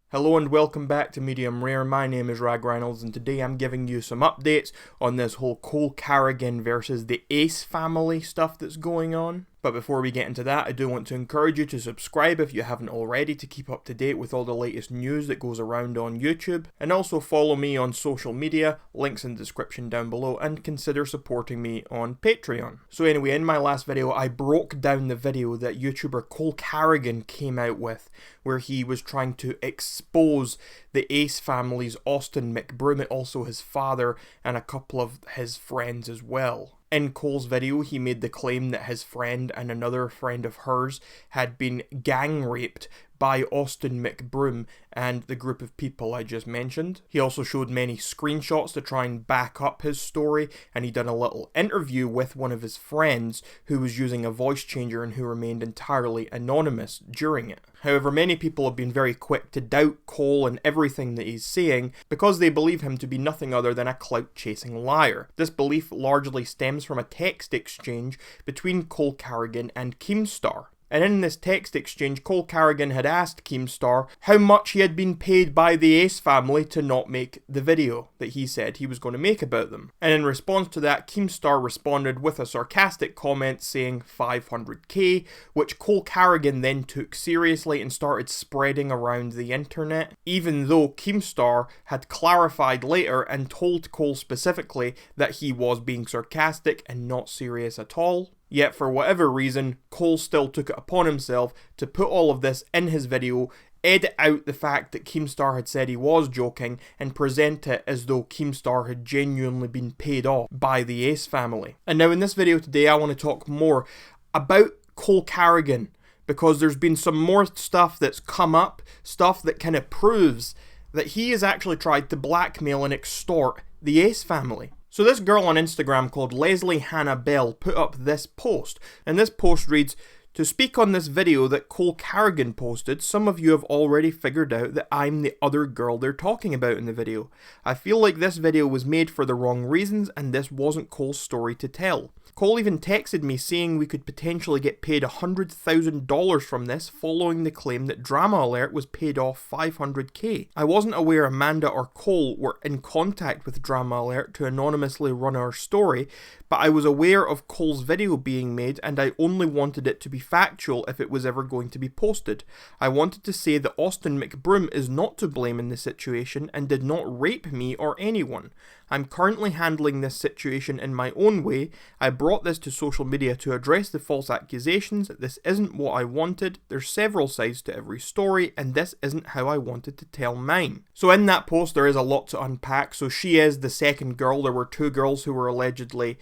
Hello and welcome back to Medium Rare. My name is Rag Reynolds and today I'm giving you some updates on this whole Cole Carrigan versus the Ace Family stuff that's going on. But before we get into that, I do want to encourage you to subscribe if you haven't already to keep up to date with all the latest news that goes around on YouTube. And also follow me on social media, links in the description down below, and consider supporting me on Patreon. So anyway, in my last video, I broke down the video that YouTuber Cole Carrigan came out with, where he was trying to expose the Ace family's Austin McBroom, also his father, and a couple of his friends as well. In Cole's video, he made the claim that his friend and another friend of hers had been gang raped by Austin McBroom and the group of people I just mentioned. He also showed many screenshots to try and back up his story, and he done a little interview with one of his friends who was using a voice changer and who remained entirely anonymous during it. However, many people have been very quick to doubt Cole and everything that he's saying because they believe him to be nothing other than a clout-chasing liar. This belief largely stems from a text exchange between Cole Carrigan and Keemstar. And in this text exchange, Cole Carrigan had asked Keemstar how much he had been paid by the Ace family to not make the video that he said he was going to make about them. And in response to that, Keemstar responded with a sarcastic comment saying $500k, which Cole Carrigan then took seriously and started spreading around the internet, even though Keemstar had clarified later and told Cole specifically that he was being sarcastic and not serious at all. Yet for whatever reason, Cole still took it upon himself to put all of this in his video, edit out the fact that Keemstar had said he was joking, and present it as though Keemstar had genuinely been paid off by the Ace family. And now in this video today, I want to talk more about Cole Carrigan, because there's been some more stuff that's come up, stuff that kind of proves that he has actually tried to blackmail and extort the Ace family. So this girl on Instagram called Leslie Hannah Bell put up this post, and this post reads, "To speak on this video that Cole Carrigan posted, some of you have already figured out that I'm the other girl they're talking about in the video. I feel like this video was made for the wrong reasons and this wasn't Cole's story to tell. Cole even texted me saying we could potentially get paid $100,000 from this following the claim that Drama Alert was paid off $500k. I wasn't aware Amanda or Cole were in contact with Drama Alert to anonymously run our story, but I was aware of Cole's video being made and I only wanted it to be factual if it was ever going to be posted. I wanted to say that Austin McBroom is not to blame in the situation and did not rape me or anyone. I'm currently handling this situation in my own way. I brought this to social media to address the false accusations. This isn't what I wanted. There's several sides to every story, and this isn't how I wanted to tell mine." So in that post there is a lot to unpack. So she is the second girl. There were two girls who were allegedly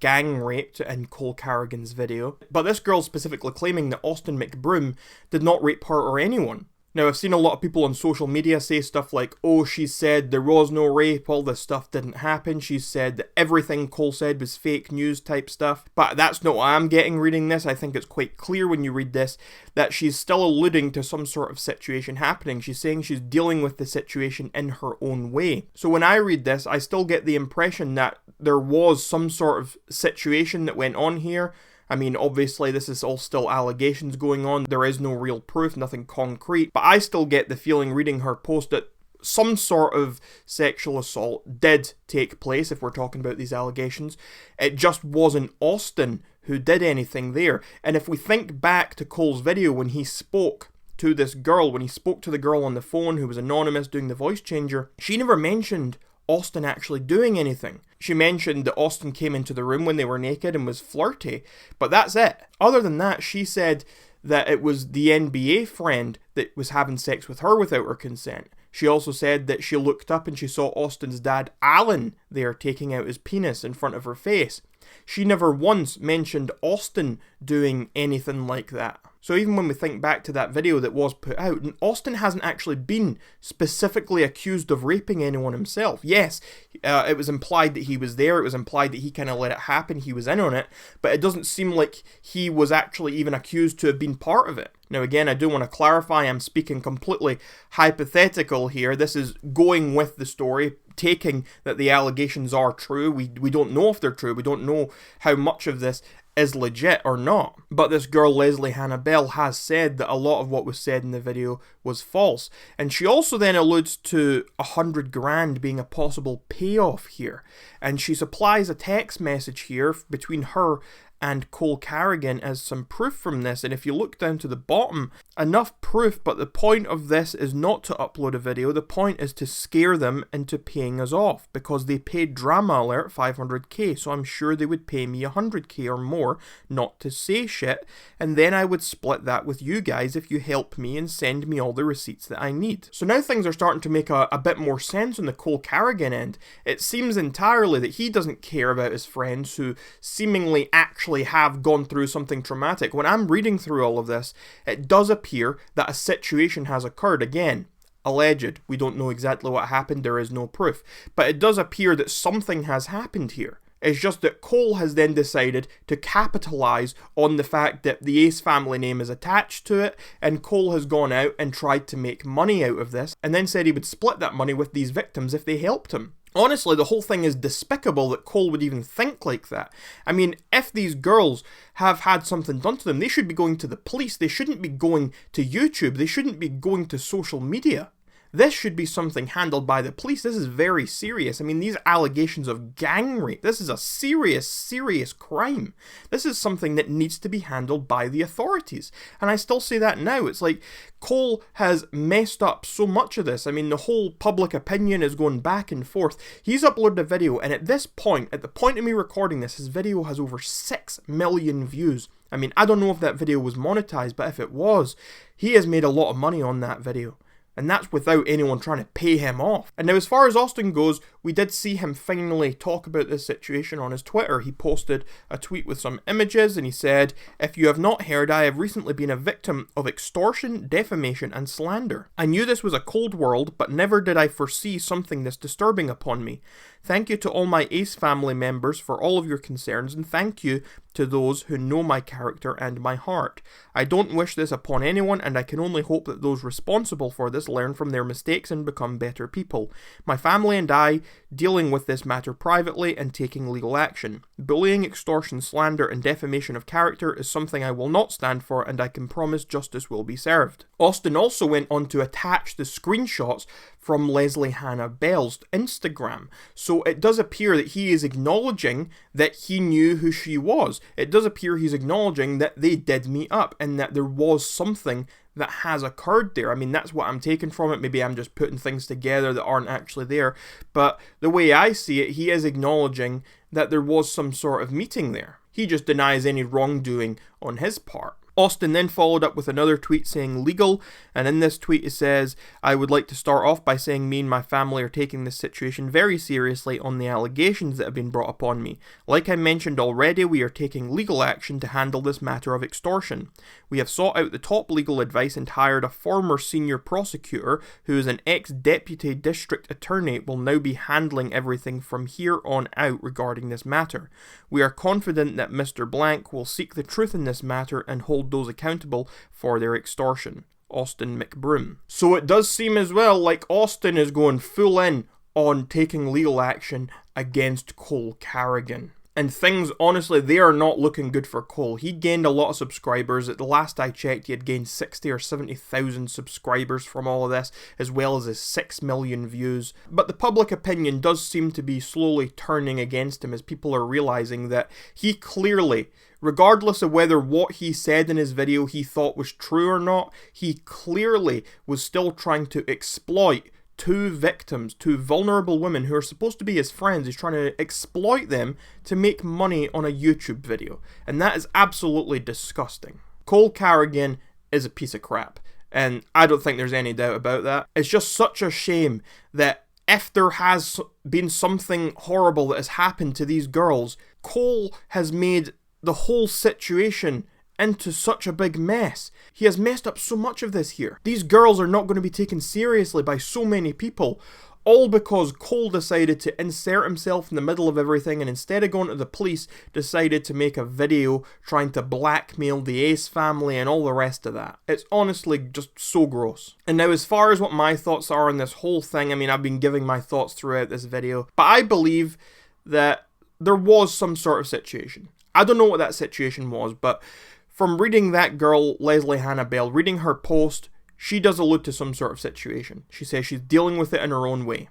gang raped in Cole Carrigan's video. But this girl specifically claiming that Austin McBroom did not rape her or anyone. Now, I've seen a lot of people on social media say stuff like, oh, she said there was no rape, all this stuff didn't happen, she said that everything Cole said was fake news type stuff, but that's not what I'm getting reading this. I think it's quite clear when you read this that she's still alluding to some sort of situation happening. She's saying she's dealing with the situation in her own way. So when I read this, I still get the impression that there was some sort of situation that went on here. I mean, obviously this is all still allegations going on, there is no real proof, nothing concrete, but I still get the feeling reading her post that some sort of sexual assault did take place, if we're talking about these allegations. It just wasn't Austin who did anything there. And if we think back to Cole's video when he spoke to this girl, when he spoke to the girl on the phone who was anonymous doing the voice changer, she never mentioned Austin actually doing anything. She mentioned that Austin came into the room when they were naked and was flirty, but that's it. Other than that, she said that it was the NBA friend that was having sex with her without her consent. She also said that she looked up and she saw Austin's dad, Alan, there taking out his penis in front of her face. She never once mentioned Austin doing anything like that. So even when we think back to that video that was put out, Austin hasn't actually been specifically accused of raping anyone himself. Yes, it was implied that he was there, it was implied that he kind of let it happen, he was in on it, but it doesn't seem like he was actually even accused to have been part of it. Now again, I do want to clarify, I'm speaking completely hypothetical here. This is going with the story, taking that the allegations are true. We don't know if they're true. We don't know how much of this is legit or not. But this girl, Leslie Hannah Bell, has said that a lot of what was said in the video was false. And she also then alludes to 100 grand being a possible payoff here. And she supplies a text message here between her and Cole Carrigan as some proof from this. And if you look down to the bottom, enough proof, but the point of this is not to upload a video. The point is to scare them into paying us off, because they paid Drama Alert 500k, so I'm sure they would pay me 100k or more not to say shit, and then I would split that with you guys if you help me and send me all the receipts that I need. So now things are starting to make a bit more sense on the Cole Carrigan end. It seems entirely that he doesn't care about his friends who seemingly actually have gone through something traumatic. When I'm reading through all of this, it does appear that a situation has occurred. Again, alleged. We don't know exactly what happened. There is no proof. But it does appear that something has happened here. It's just that Cole has then decided to capitalize on the fact that the Ace family name is attached to it, and Cole has gone out and tried to make money out of this, and then said he would split that money with these victims if they helped him. Honestly, the whole thing is despicable that Cole would even think like that. I mean, if these girls have had something done to them, they should be going to the police. They shouldn't be going to YouTube. They shouldn't be going to social media. This should be something handled by the police. This is very serious. I mean, these allegations of gang rape, this is a serious, serious crime. This is something that needs to be handled by the authorities. And I still say that now. It's like Cole has messed up so much of this. I mean, the whole public opinion is going back and forth. He's uploaded a video, and at this point, at the point of me recording this, his video has over 6 million views. I mean, I don't know if that video was monetized, but if it was, he has made a lot of money on that video. And that's without anyone trying to pay him off. And now as far as Austin goes, we did see him finally talk about this situation on his Twitter. He posted a tweet with some images and he said, "If you have not heard, I have recently been a victim of extortion, defamation and slander. I knew this was a cold world, but never did I foresee something this disturbing upon me. Thank you to all my Ace family members for all of your concerns, and thank you to those who know my character and my heart. I don't wish this upon anyone, and I can only hope that those responsible for this learn from their mistakes and become better people. My family and I dealing with this matter privately and taking legal action. Bullying, extortion, slander, and defamation of character is something I will not stand for, and I can promise justice will be served." Austin also went on to attach the screenshots from Leslie Hannah Bell's Instagram. So it does appear that he is acknowledging that he knew who she was. It does appear he's acknowledging that they did meet up and that there was something that has occurred there. I mean, that's what I'm taking from it. Maybe I'm just putting things together that aren't actually there. But the way I see it, he is acknowledging that there was some sort of meeting there. He just denies any wrongdoing on his part. Austin then followed up with another tweet saying legal, and in this tweet it says, "I would like to start off by saying me and my family are taking this situation very seriously on the allegations that have been brought upon me. Like I mentioned already, we are taking legal action to handle this matter of extortion. We have sought out the top legal advice and hired a former senior prosecutor who is an ex-deputy district attorney will now be handling everything from here on out regarding this matter. We are confident that Mr. Blank will seek the truth in this matter and hold those accountable for their extortion. Austin McBroom." So it does seem as well like Austin is going full in on taking legal action against Cole Carrigan. And things, honestly, they are not looking good for Cole. He gained a lot of subscribers. At the last I checked, he had gained 60 or 70,000 subscribers from all of this, as well as his 6 million views. But the public opinion does seem to be slowly turning against him as people are realizing that he clearly, regardless of whether what he said in his video he thought was true or not, he clearly was still trying to exploit two victims, two vulnerable women who are supposed to be his friends. He's trying to exploit them to make money on a YouTube video. And that is absolutely disgusting. Cole Carrigan is a piece of crap. And I don't think there's any doubt about that. It's just such a shame that if there has been something horrible that has happened to these girls, Cole has made the whole situation into such a big mess. He has messed up so much of this here. These girls are not going to be taken seriously by so many people, all because Cole decided to insert himself in the middle of everything and instead of going to the police, decided to make a video trying to blackmail the Ace family and all the rest of that. It's honestly just so gross. And now as far as what my thoughts are on this whole thing, I mean, I've been giving my thoughts throughout this video, but I believe that there was some sort of situation. I don't know what that situation was, but from reading that girl, Leslie Hannah Bell, reading her post, she does allude to some sort of situation. She says she's dealing with it in her own way.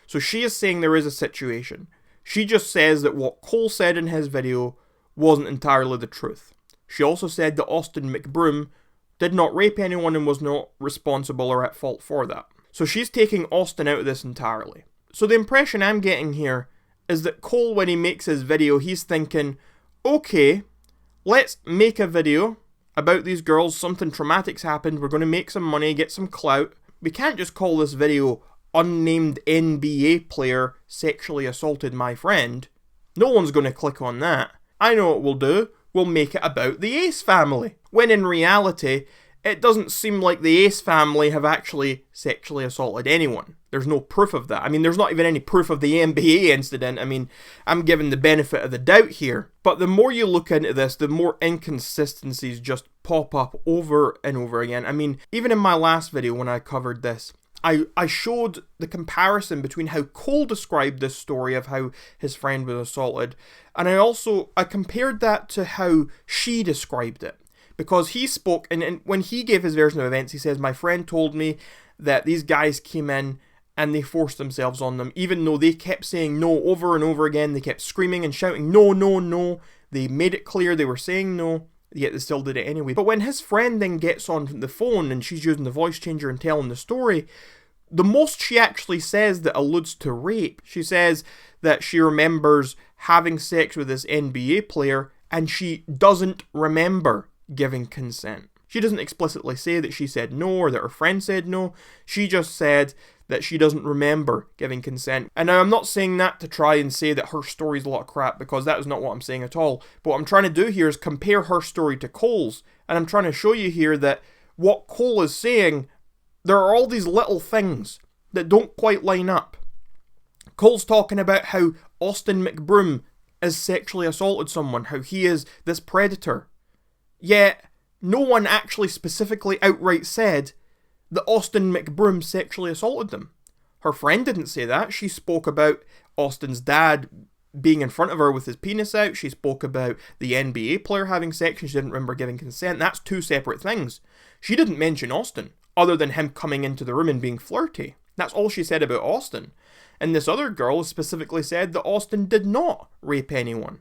So she is saying there is a situation. She just says that what Cole said in his video wasn't entirely the truth. She also said that Austin McBroom did not rape anyone and was not responsible or at fault for that. So she's taking Austin out of this entirely. So the impression I'm getting here is that Cole, when he makes his video, he's thinking, okay, let's make a video about these girls, something traumatic's happened, we're going to make some money, get some clout. We can't just call this video unnamed NBA player sexually assaulted my friend. No one's going to click on that. I know what we'll do. We'll make it about the Ace family. When in reality, it doesn't seem like the Ace family have actually sexually assaulted anyone. There's no proof of that. I mean, there's not even any proof of the NBA incident. I mean, I'm giving the benefit of the doubt here. But the more you look into this, the more inconsistencies just pop up over and over again. I mean, even in my last video when I covered this, I showed the comparison between how Cole described this story of how his friend was assaulted, and I compared that to how she described it. Because he spoke, and when he gave his version of events, he says, my friend told me that these guys came in and they forced themselves on them, even though they kept saying no over and over again. They kept screaming and shouting, no, no, no. They made it clear they were saying no, yet they still did it anyway. But when his friend then gets on the phone and she's using the voice changer and telling the story, the most she actually says that alludes to rape, she says that she remembers having sex with this NBA player and she doesn't remember giving consent. She doesn't explicitly say that she said no or that her friend said no. She just said that she doesn't remember giving consent. And now I'm not saying that to try and say that her story's a lot of crap, because that is not what I'm saying at all. But what I'm trying to do here is compare her story to Cole's. And I'm trying to show you here that what Cole is saying, there are all these little things that don't quite line up. Cole's talking about how Austin McBroom has sexually assaulted someone, how he is this predator. Yet, no one actually specifically outright said that Austin McBroom sexually assaulted them. Her friend didn't say that. She spoke about Austin's dad being in front of her with his penis out. She spoke about the NBA player having sex and she didn't remember giving consent. That's two separate things. She didn't mention Austin, other than him coming into the room and being flirty. That's all she said about Austin. And this other girl specifically said that Austin did not rape anyone.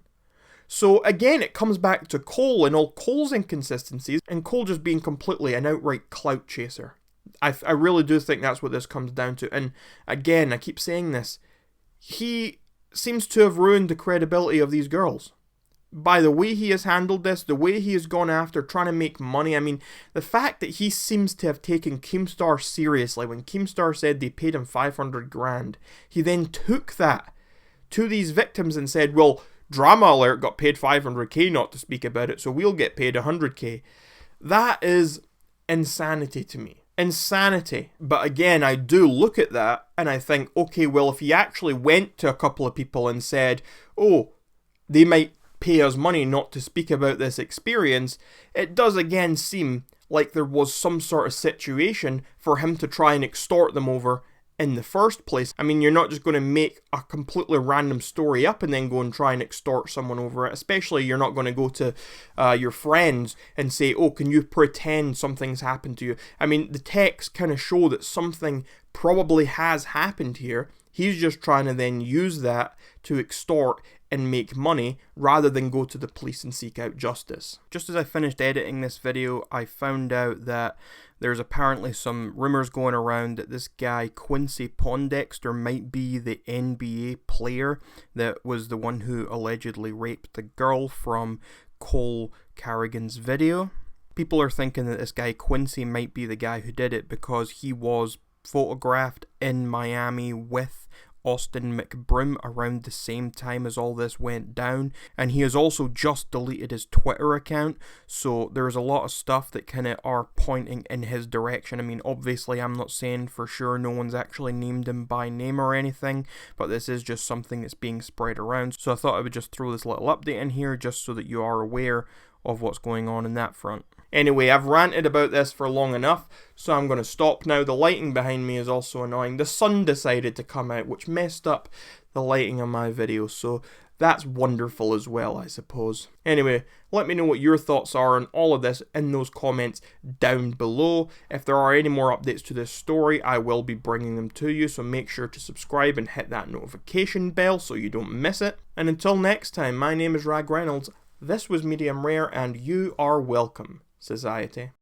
So again, it comes back to Cole and all Cole's inconsistencies, and Cole just being completely an outright clout chaser. I really do think that's what this comes down to. And again, I keep saying this, he seems to have ruined the credibility of these girls. By the way he has handled this, the way he has gone after trying to make money. I mean, the fact that he seems to have taken Keemstar seriously. When Keemstar said they paid him 500 grand, he then took that to these victims and said, well, Drama Alert got paid 500k not to speak about it, so we'll get paid 100k. That is insanity to me. Insanity. But again, I do look at that and I think, okay, well, if he actually went to a couple of people and said, oh, they might pay us money not to speak about this experience, it does again seem like there was some sort of situation for him to try and extort them over in the first place. I mean, you're not just going to make a completely random story up and then go and try and extort someone over it. Especially, you're not going to go to your friends and say, oh, can you pretend something's happened to you? I mean, the texts kind of show that something probably has happened here. He's just trying to then use that to extort and make money rather than go to the police and seek out justice. Just as I finished editing this video, I found out that there's apparently some rumors going around that this guy Quincy Pondexter might be the NBA player that was the one who allegedly raped the girl from Cole Carrigan's video. People are thinking that this guy Quincy might be the guy who did it because he was photographed in Miami with Austin McBroom around the same time as all this went down, and he has also just deleted his Twitter account, so there's a lot of stuff that kind of are pointing in his direction. I mean, obviously I'm not saying for sure, no one's actually named him by name or anything, but this is just something that's being spread around, so I thought I would just throw this little update in here just so that you are aware of what's going on in that front. Anyway, I've ranted about this for long enough, so I'm going to stop now. The lighting behind me is also annoying. The sun decided to come out, which messed up the lighting on my video, so that's wonderful as well, I suppose. Anyway, let me know what your thoughts are on all of this in those comments down below. If there are any more updates to this story, I will be bringing them to you, so make sure to subscribe and hit that notification bell so you don't miss it. And until next time, my name is Rag Reynolds, this was Medium Rare, and you are welcome, society.